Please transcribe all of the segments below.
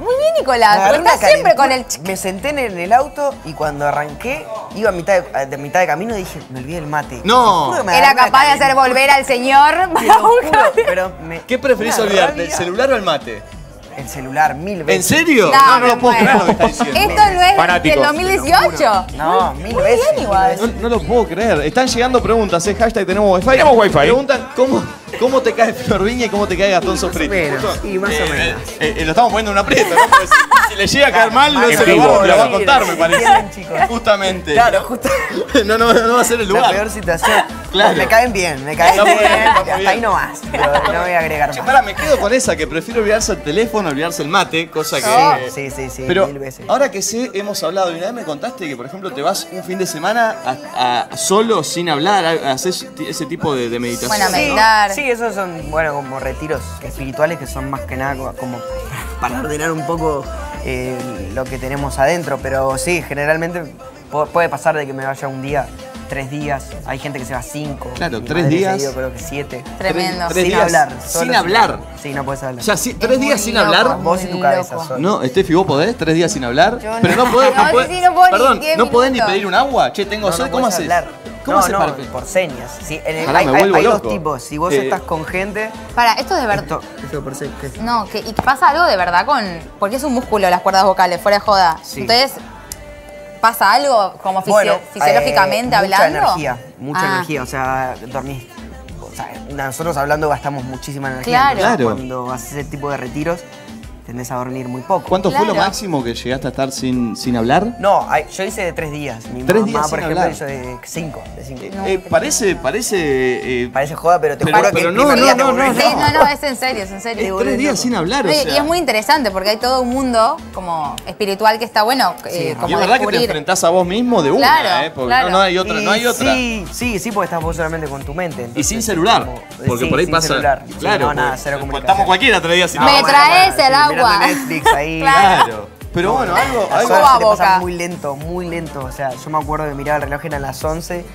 Muy bien, Nicolás, porque estás siempre con el... Me senté en el auto y cuando arranqué, iba a mitad de camino y dije, me olvidé el mate. No. Era capaz de hacer volver al señor para buscar. Pero ¿Qué preferís olvidarte, el celular o el mate? El celular, 1000 veces. ¿En serio? No, No lo puedo creer lo que está diciendo. ¿Esto no es Fanáticos. del 2018? No, 1000 Muy veces. bien igual. No lo puedo creer. Están llegando preguntas, hashtag tenemos wifi. Tenemos wifi. Preguntan cómo te cae Flor Viña y cómo te cae Gastón Sofrito. Sí, más o menos. Lo estamos poniendo en un aprieto, ¿no? Pues, si le llega a caer mal, no En se vivo, lo va a claro. contar, me parece. Entienden, chicos. Justamente. Claro, justo. No va a ser el La lugar. peor situación. Claro. Me caen bien, me caen Está muy bien. bien, está muy Hasta bien. ahí no más. Pero no voy a agregar Che, más. pará, me quedo con esa, que prefiero olvidarse el teléfono, olvidarse el mate, cosa que... Sí, Pero 1000 veces. ahora que sé, hemos hablado y una vez me contaste que, por ejemplo, te vas un fin de semana solo, sin hablar, haces ese tipo de meditación. Bueno, ¿no? meditar. Sí, esos son, bueno, como retiros espirituales que son más que nada como para ordenar un poco lo que tenemos adentro. Pero sí, generalmente puede pasar de que me vaya un día, 3 días. Hay gente que se va 5. Claro, Mi 3 madre se días. ha ido, creo que 7. Tremendo. Tres Sin días hablar. sin solo hablar. Sí, no puedes hablar. O sea, 3 días muy sin loco. hablar. Vos y tu Muy cabeza loco. solo. No, Steffi, ¿vos podés 3 días sin hablar? Yo Pero no. no podés, No, sí, no puedo ni perdón, 10 no podés ni minutos. pedir un agua. Che, tengo sed, ¿cómo puedes haces? hablar. ¿Cómo haces para por señas. Sí, Ojalá hay me vuelvo hay dos loco. tipos. Si vos estás con gente, Para, esto es de verdad. esto por señas. ¿qué? No, y pasa algo de verdad porque es un músculo las cuerdas vocales, fuera de joda. Sí. Entonces, ¿pasa algo como fisiológicamente hablando? Mucha energía, o sea, dormís. O sea, nosotros hablando gastamos muchísima energía. Claro. Entonces, Claro. cuando haces ese tipo de retiros, tendés a dormir muy poco. ¿Cuánto fue lo Claro. máximo que llegaste a estar sin hablar? No, yo hice de 3 días. Mi 3 mamá, días por sin ejemplo, hablar. hizo de 5. Parece Parece joda, pero te Pero- juro que pero el no, primer no, día te no, volvés Sí, loco. no, es en serio, es en serio. 3 días sin hablar, o Oye, sea. y es muy interesante porque hay todo un mundo como espiritual que está bueno, como Y es verdad que te descubrir. enfrentás a vos mismo de una, Claro, porque claro. no hay otra, no hay otra. Sí, porque estás vos solamente con tu mente. Y entonces, sin celular, como- porque sí, por ahí sin pasa. celular. Sí, Claro, no, nada, porque- cero porque comunicación. estamos cualquiera 3 días sin No, Me hablar. bueno, traes sí, el agua. mirando Netflix ahí. Claro. Pero bueno, algo. Las Algo horas va se te boca. pasan muy lento. O sea, yo me acuerdo que miraba el reloj, eran las 11.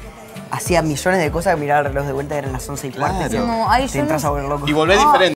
Hacía millones de cosas que miraba el reloj de vuelta, eran las 11:15. Claro. No, ahí Te yo entras no- a volver loco. Y volvés diferente.